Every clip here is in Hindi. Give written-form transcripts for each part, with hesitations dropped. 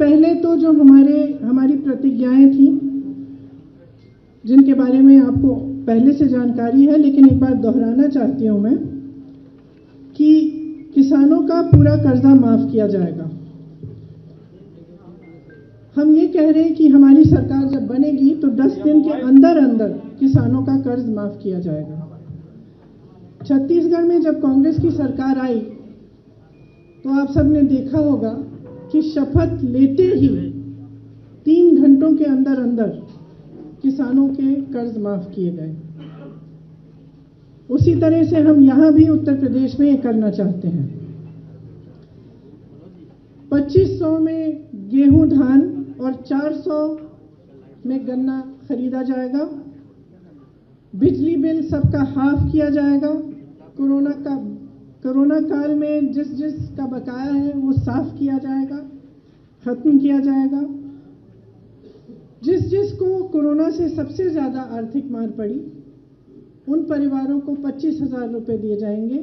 पहले तो जो हमारी प्रतिज्ञाएं थी, जिनके बारे में आपको पहले से जानकारी है, लेकिन एक बार दोहराना चाहती हूं मैं कि किसानों का पूरा कर्जा माफ किया जाएगा। हम ये कह रहे हैं कि हमारी सरकार जब बनेगी तो 10 दिन के अंदर अंदर किसानों का कर्ज माफ किया जाएगा। छत्तीसगढ़ में जब कांग्रेस की सरकार आई तो आप सबने देखा होगा कि शपथ लेते ही 3 घंटों के अंदर अंदर किसानों के कर्ज माफ किए गए। उसी तरह से हम यहां भी उत्तर प्रदेश में ये करना चाहते हैं। 2500 में गेहूं, धान और 400 में गन्ना खरीदा जाएगा। बिजली बिल सबका हाफ किया जाएगा। कोरोना काल में जिस का बकाया है वो साफ किया जाएगा, खत्म किया जाएगा। जिस को कोरोना से सबसे ज्यादा आर्थिक मार पड़ी उन परिवारों को 25,000 रुपए दिए जाएंगे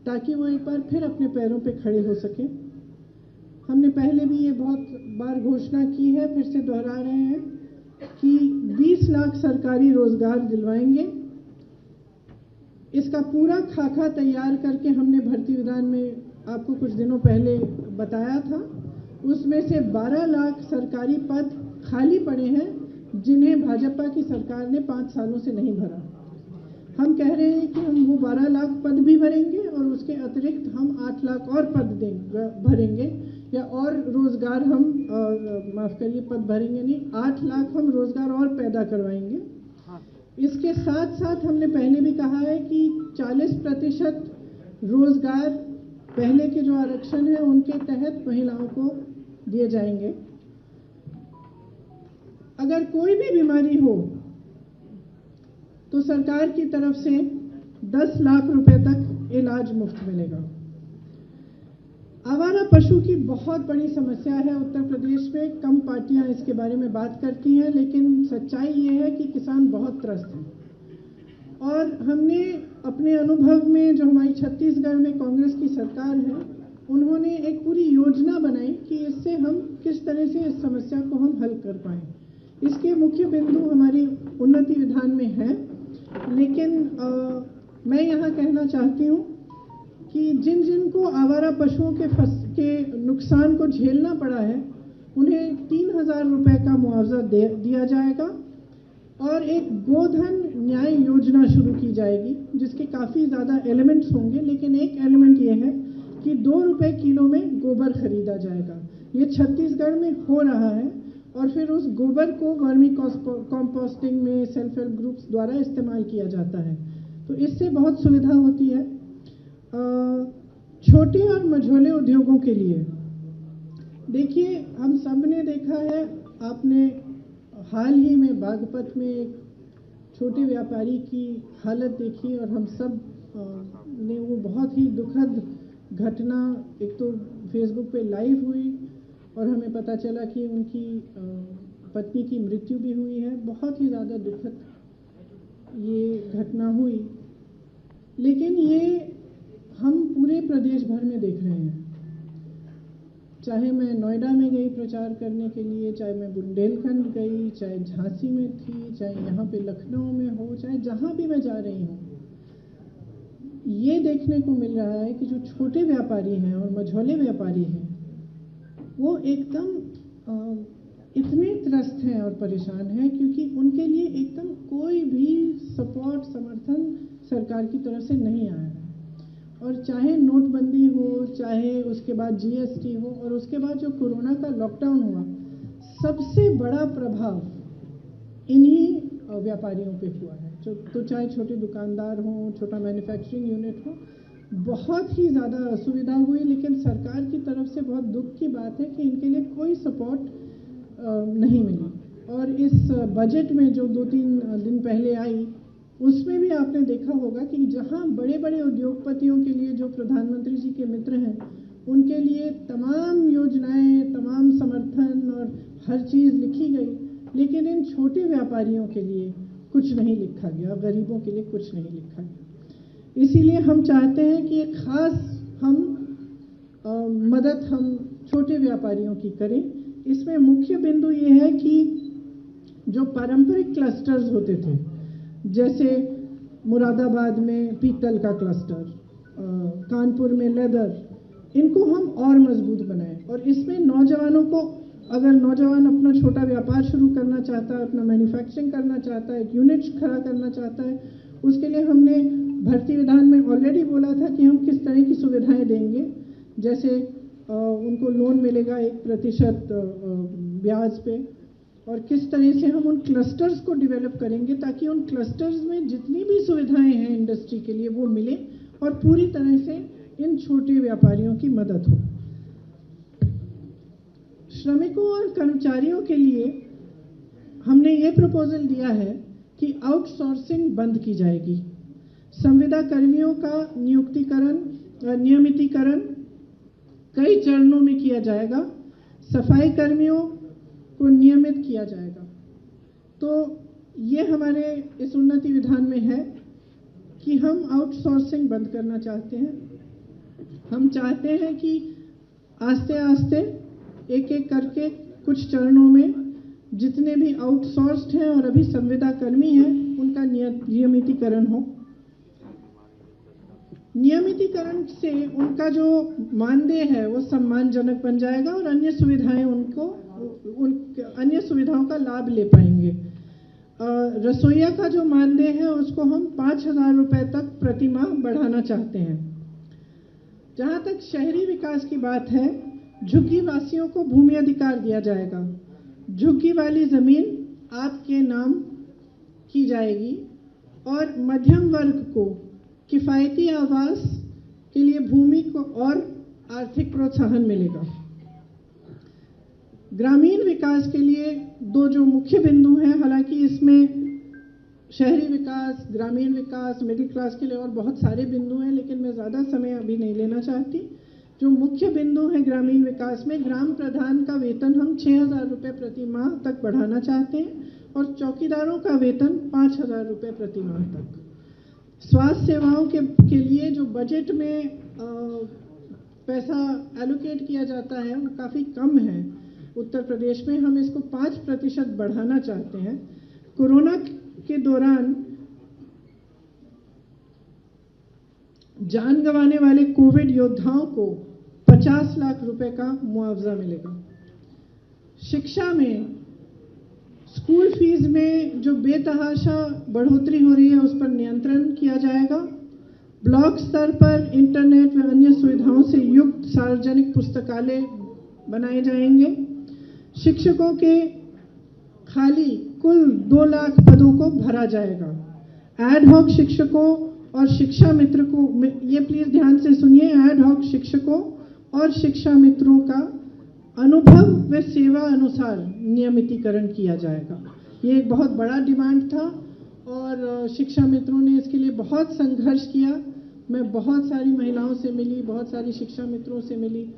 ताकि वो एक बार फिर अपने पैरों पे खड़े हो सके। हमने पहले भी ये बहुत बार घोषणा की है, फिर से दोहरा रहे हैं कि 20 लाख सरकारी रोजगार दिलवाएंगे। इसका पूरा खाका तैयार करके हमने भर्ती विधान में आपको कुछ दिनों पहले बताया था। उसमें से 12 लाख सरकारी पद खाली पड़े हैं जिन्हें भाजपा की सरकार ने 5 सालों से नहीं भरा। हम कह रहे हैं कि हम वो 12 लाख पद भी भरेंगे और उसके अतिरिक्त हम 8 लाख और पद भरेंगे, या और रोजगार हम माफ करिए, पद भरेंगे नहीं, 8 लाख हम रोजगार और पैदा करवाएंगे। इसके साथ साथ हमने पहले भी कहा है कि 40% रोजगार पहले के जो आरक्षण है उनके तहत महिलाओं को दिए जाएंगे। अगर कोई भी बीमारी हो तो सरकार की तरफ से 10 लाख रुपए तक इलाज मुफ्त मिलेगा। आवारा पशु की बहुत बड़ी समस्या है उत्तर प्रदेश में। कम पार्टियां इसके बारे में बात करती हैं, लेकिन सच्चाई ये है कि किसान बहुत त्रस्त हैं। और हमने अपने अनुभव में, जो हमारी छत्तीसगढ़ में कांग्रेस की सरकार है, उन्होंने एक पूरी योजना बनाई कि इससे हम किस तरह से इस समस्या को हम हल कर पाएं। इसके मुख्य बिंदु हमारी उन्नति विधान में है, लेकिन मैं यहाँ कहना चाहती हूँ कि जिन को आवारा पशुओं के नुकसान को झेलना पड़ा है उन्हें 3,000 रुपए का मुआवजा दिया जाएगा और एक गोधन न्याय योजना शुरू की जाएगी जिसके काफ़ी ज़्यादा एलिमेंट्स होंगे, लेकिन एक एलिमेंट ये है कि 2 रुपए किलो में गोबर खरीदा जाएगा। ये छत्तीसगढ़ में हो रहा है और फिर उस गोबर को वर्मी कंपोस्टिंग में सेल्फ हेल्प ग्रुप्स द्वारा इस्तेमाल किया जाता है, तो इससे बहुत सुविधा होती है। छोटे और मझोले उद्योगों के लिए देखिए, हम सब ने देखा है, आपने हाल ही में बागपत में एक छोटे व्यापारी की हालत देखी और हम सब ने वो बहुत ही दुखद घटना, एक तो फेसबुक पे लाइव हुई और हमें पता चला कि उनकी पत्नी की मृत्यु भी हुई है। बहुत ही ज़्यादा दुखद ये घटना हुई, लेकिन ये हम पूरे प्रदेश भर में देख रहे हैं। चाहे मैं नोएडा में गई प्रचार करने के लिए, चाहे मैं बुंदेलखंड गई, चाहे झांसी में थी, चाहे यहाँ पे लखनऊ में हो, चाहे जहाँ भी मैं जा रही हूँ, ये देखने को मिल रहा है कि जो छोटे व्यापारी हैं और मझोले व्यापारी हैं वो एकदम इतने त्रस्त हैं और परेशान हैं क्योंकि उनके लिए एकदम कोई भी सपोर्ट, समर्थन सरकार की तरफ से नहीं आया है। और चाहे नोटबंदी हो, चाहे उसके बाद जीएसटी हो और उसके बाद जो कोरोना का लॉकडाउन हुआ, सबसे बड़ा प्रभाव इन्हीं व्यापारियों पे हुआ है। तो चाहे छोटे दुकानदार हों, छोटा मैन्युफैक्चरिंग यूनिट हो, बहुत ही ज़्यादा असुविधा हुई। लेकिन सरकार की तरफ से बहुत दुख की बात है कि इनके लिए कोई सपोर्ट नहीं मिली। और इस बजट में जो 2-3 दिन पहले आई, उसमें भी आपने देखा होगा कि जहां बड़े बड़े उद्योगपतियों के लिए, जो प्रधानमंत्री जी के मित्र हैं, उनके लिए तमाम योजनाएं, तमाम समर्थन और हर चीज़ लिखी गई, लेकिन इन छोटे व्यापारियों के लिए कुछ नहीं लिखा गया, गरीबों के लिए कुछ नहीं लिखा गया। इसीलिए हम चाहते हैं कि एक खास मदद हम छोटे व्यापारियों की करें इसमें मुख्य बिंदु ये है कि जो पारंपरिक क्लस्टर्स होते थे, जैसे मुरादाबाद में पीतल का क्लस्टर, कानपुर में लेदर, इनको हम और मजबूत बनाएं। और इसमें नौजवानों को, अगर नौजवान अपना छोटा व्यापार शुरू करना चाहता है, अपना मैन्युफैक्चरिंग करना चाहता है, एक यूनिट खड़ा करना चाहता है, उसके लिए हमने भर्ती विधान में ऑलरेडी बोला था कि हम किस तरह की सुविधाएं देंगे। जैसे उनको लोन मिलेगा 1% ब्याज पे, और किस तरह से हम उन क्लस्टर्स को डेवलप करेंगे ताकि उन क्लस्टर्स में जितनी भी सुविधाएं हैं इंडस्ट्री के लिए वो मिले और पूरी तरह से इन छोटे व्यापारियों की मदद हो। श्रमिकों और कर्मचारियों के लिए हमने ये प्रपोजल दिया है कि आउटसोर्सिंग बंद की जाएगी। संविदा कर्मियों का नियमितीकरण कई चरणों में किया जाएगा। सफाई कर्मियों को नियमित किया जाएगा। तो ये हमारे इस उन्नति विधान में है कि हम आउटसोर्सिंग बंद करना चाहते हैं। हम चाहते हैं कि आस्ते आस्ते एक एक करके कुछ चरणों में जितने भी आउटसोर्स्ड हैं और अभी संविदा कर्मी हैं उनका नियमितीकरण हो। नियमितीकरण से उनका जो मानदेय है वो सम्मानजनक बन जाएगा और अन्य सुविधाएं अन्य सुविधाओं का लाभ ले पाएंगे। रसोइया का जो मानदेय है उसको हम 5,000 रुपए तक प्रति माह बढ़ाना चाहते हैं। जहां तक शहरी विकास की बात है, झुग्गी वासियों को भूमि अधिकार दिया जाएगा। झुग्गी वाली जमीन आपके नाम की जाएगी और मध्यम वर्ग को किफायती आवास के लिए भूमि को और आर्थिक प्रोत्साहन मिलेगा। ग्रामीण विकास के लिए दो जो मुख्य बिंदु हैं, हालांकि इसमें शहरी विकास, ग्रामीण विकास, मिडिल क्लास के लिए और बहुत सारे बिंदु हैं, लेकिन मैं ज़्यादा समय अभी नहीं लेना चाहती। जो मुख्य बिंदु है ग्रामीण विकास में, ग्राम प्रधान का वेतन हम 6,000 रुपये प्रति माह तक बढ़ाना चाहते हैं और चौकीदारों का वेतन 5,000 रुपये प्रति माह तक। स्वास्थ्य सेवाओं के लिए जो बजट में पैसा एलोकेट किया जाता है वो काफ़ी कम है उत्तर प्रदेश में। हम इसको 5% बढ़ाना चाहते हैं। कोरोना के दौरान जान गंवाने वाले कोविड योद्धाओं को 50 लाख रुपए का मुआवजा मिलेगा। शिक्षा में स्कूल फीस में जो बेतहाशा बढ़ोतरी हो रही है उस पर नियंत्रण किया जाएगा। ब्लॉक स्तर पर इंटरनेट व अन्य सुविधाओं से युक्त सार्वजनिक पुस्तकालय बनाए जाएंगे। शिक्षकों के खाली कुल 2 लाख पदों को भरा जाएगा। एड हॉक शिक्षकों और शिक्षा मित्र को, ये प्लीज ध्यान से सुनिए, एड हॉक शिक्षकों और शिक्षा मित्रों का अनुभव व सेवा अनुसार नियमितीकरण किया जाएगा। ये एक बहुत बड़ा डिमांड था और शिक्षा मित्रों ने इसके लिए बहुत संघर्ष किया। मैं बहुत सारी महिलाओं से मिली, बहुत सारी शिक्षा मित्रों से मिली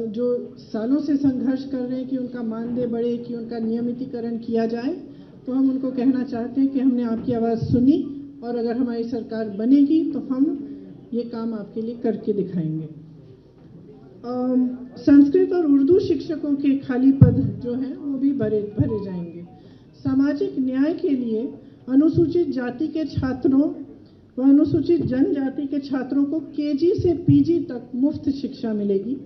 जो सालों से संघर्ष कर रहे हैं कि उनका मानदेय बढ़े, कि उनका नियमितीकरण किया जाए। तो हम उनको कहना चाहते हैं कि हमने आपकी आवाज़ सुनी और अगर हमारी सरकार बनेगी तो हम ये काम आपके लिए करके दिखाएंगे। संस्कृत और उर्दू शिक्षकों के खाली पद जो हैं वो भी भरे जाएंगे। सामाजिक न्याय के लिए अनुसूचित जाति के छात्रों व अनुसूचित जनजाति के छात्रों को केजी से पीजी तक मुफ्त शिक्षा मिलेगी।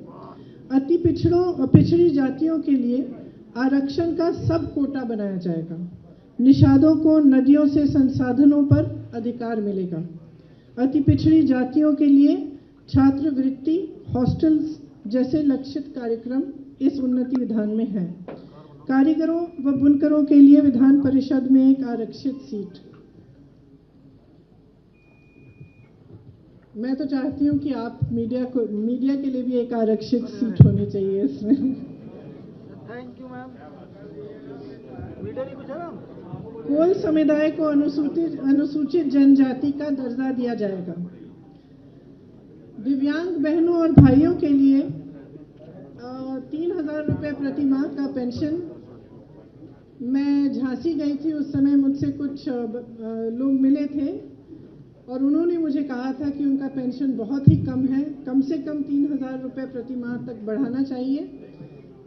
अति पिछड़ों और पिछड़ी जातियों के लिए आरक्षण का सब कोटा बनाया जाएगा। निषादों को नदियों से संसाधनों पर अधिकार मिलेगा। अति पिछड़ी जातियों के लिए छात्रवृत्ति, हॉस्टल्स जैसे लक्षित कार्यक्रम इस उन्नति विधान में है। कारीगरों व बुनकरों के लिए विधान परिषद में एक आरक्षित सीट। मैं तो चाहती हूँ कि आप मीडिया के लिए भी एक आरक्षित सीट होनी चाहिए इसमें। Thank you ma'am. मीडिया नहीं पूछा ना। कोल समुदाय को अनुसूचित जनजाति का दर्जा दिया जाएगा। दिव्यांग बहनों और भाइयों के लिए 3,000 रुपये प्रति माह का पेंशन। मैं झांसी गई थी, उस समय मुझसे कुछ लोग मिले थे और उन्होंने मुझे कहा था कि उनका पेंशन बहुत ही कम है, कम से कम 3,000 रुपये प्रति माह तक बढ़ाना चाहिए।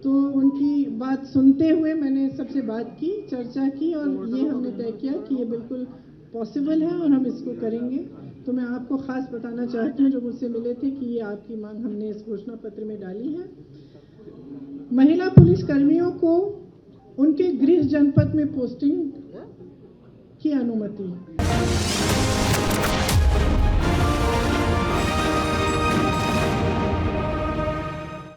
तो उनकी बात सुनते हुए मैंने सबसे बात की, चर्चा की और ये हमने तय किया कि ये बिल्कुल पॉसिबल है और हम इसको करेंगे। तो मैं आपको ख़ास बताना चाहती हूँ जो मुझसे मिले थे कि ये आपकी मांग हमने इस घोषणा पत्र में डाली है। महिला पुलिस कर्मियों को उनके गृह जनपद में पोस्टिंग की अनुमति